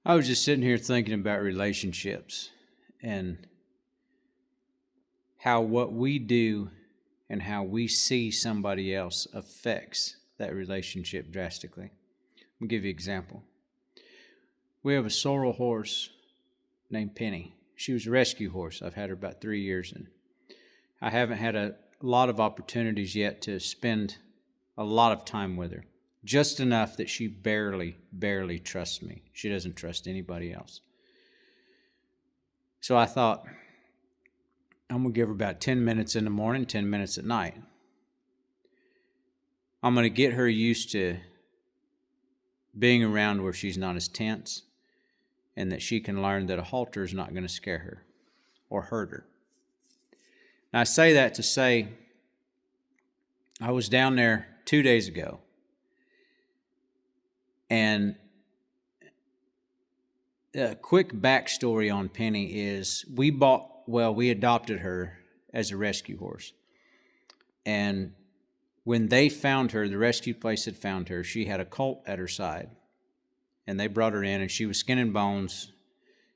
I was just sitting here thinking about relationships and how what we do and how we see somebody else affects that relationship drastically. I'll give you an example. We have a sorrel horse named Penny. She was a rescue horse. I've had her about 3 years, and I haven't had a lot of opportunities yet to spend a lot of time with her. Just enough that she barely trusts me. She doesn't trust anybody else. So I thought, I'm going to give her about 10 minutes in the morning, 10 minutes at night. I'm going to get her used to being around where she's not as tense, and that she can learn that a halter is not going to scare her or hurt her. Now, I say that to say, I was down there 2 days ago, and a quick backstory on Penny is we adopted her as a rescue horse. And when they found her, the rescue place had found her, she had a colt at her side. And they brought her in, and she was skin and bones,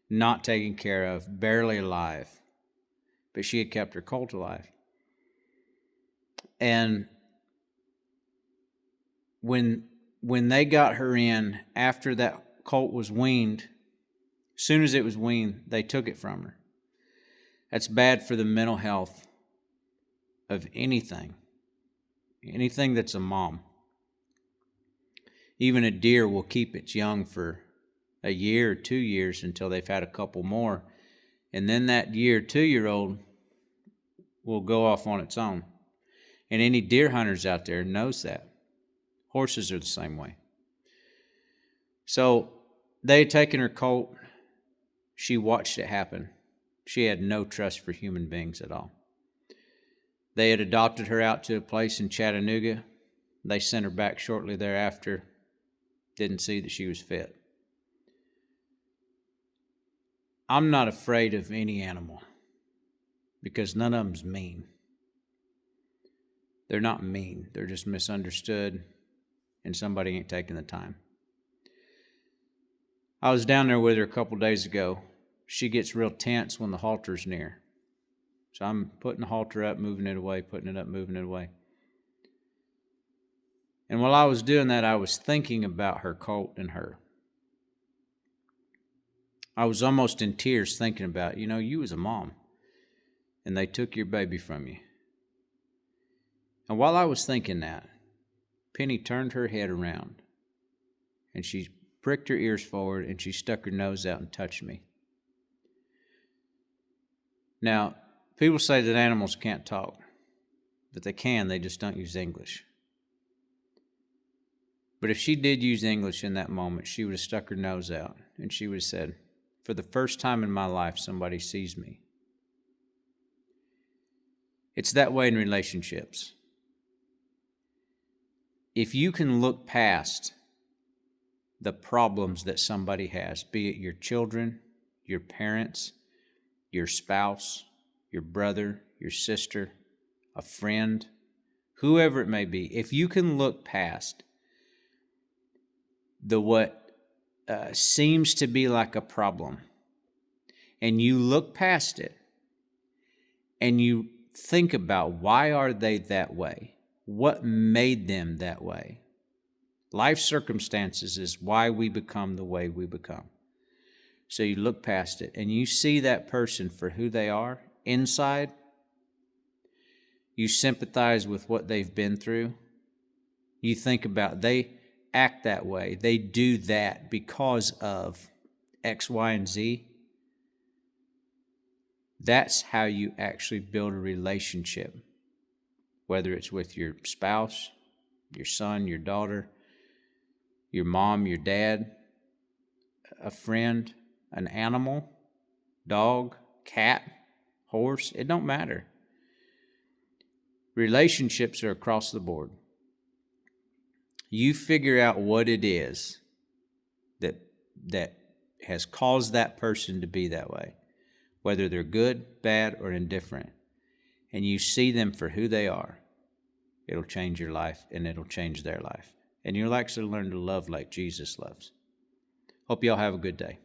not taken care of, barely alive. But she had kept her colt alive. And when they got her in, after that colt was weaned, as soon as it was weaned, they took it from her. That's bad for the mental health of anything that's a mom. Even a deer will keep its young for a year or 2 years until they've had a couple more. And then that year, 2-year-old will go off on its own. And any deer hunters out there knows that. Horses are the same way. So they had taken her colt. She watched it happen. She had no trust for human beings at all. They had adopted her out to a place in Chattanooga. They sent her back shortly thereafter. Didn't see that she was fit. I'm not afraid of any animal because none of them's mean. They're not mean. They're just misunderstood, and somebody ain't taking the time. I was down there with her a couple days ago. She gets real tense when the halter's near. So I'm putting the halter up, moving it away, putting it up, moving it away. And while I was doing that, I was thinking about her colt and her. I was almost in tears thinking about, you was a mom, and they took your baby from you. And while I was thinking that, Penny turned her head around, and she pricked her ears forward, and she stuck her nose out and touched me. Now, people say that animals can't talk, but they can, they just don't use English. But if she did use English in that moment, she would have stuck her nose out, and she would have said, "For the first time in my life, somebody sees me." It's that way in relationships. If you can look past the problems that somebody has, be it your children, your parents, your spouse, your brother, your sister, a friend, whoever it may be, if you can look past what seems to be like a problem, and you look past it, and you think about why are they that way? What made them that way? Life circumstances is why we become the way we become. So you look past it, and you see that person for who they are inside. You sympathize with what they've been through. You think about they act that way. They do that because of X, Y, and Z. That's how you actually build a relationship, whether it's with your spouse, your son, your daughter, your mom, your dad, a friend, an animal, dog, cat, horse, it don't matter. Relationships are across the board. You figure out what it is that has caused that person to be that way, whether they're good, bad, or indifferent, and you see them for who they are. It'll change your life, and it'll change their life. And you'll actually learn to love like Jesus loves. Hope y'all have a good day.